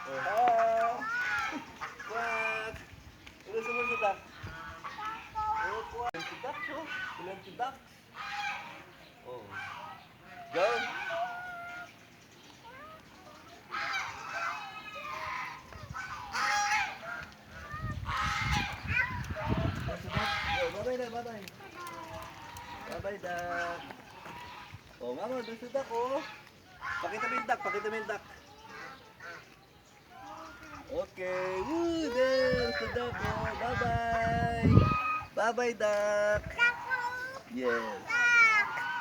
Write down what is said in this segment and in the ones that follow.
Ah! Quack! Ano sa duck? Oh, quack! Si duck, oh. Ilan si duck? Oh. Go! Ilan si duck? Go, bye-bye na, bye-bye. Bye-bye, duck. Oh, mama, doon si duck, oh. Pakita mo yung duck, pakita mo yung duck. Okay, woo, there's the duck, oh. Bye-bye. Bye-bye, duck. Yes.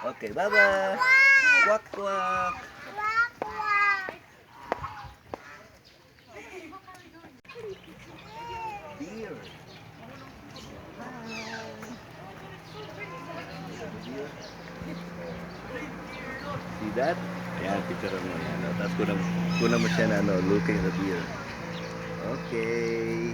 Okay, bye-bye. Quack, quack. Deer. See that? Ayan, picture mo yan. Tapos kuna mo siya na looking at the deer. Okay.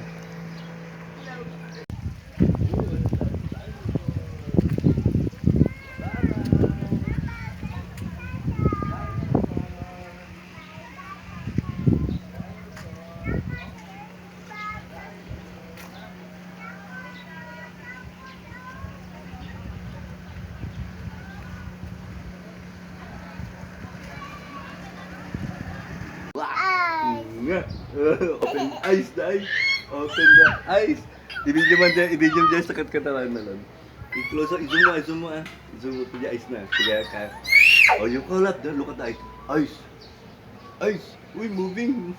Nga. Open the eyes, guys. Open the eyes. I-video mo dyan sa katawan na lang. I-close up, i-zoom mo ah. I-zoom mo to the eyes na. Sige ka. Oh, you call up, look at the eyes. Eyes. Eyes. Uy, moving.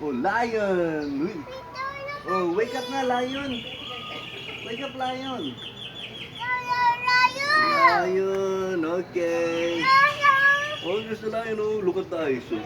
Oh, lion. Uy. Oh, wake up na, lion. Wake up, lion. Lion, okay. Oh, there's the lion. Oh, look at the eyes. Oh.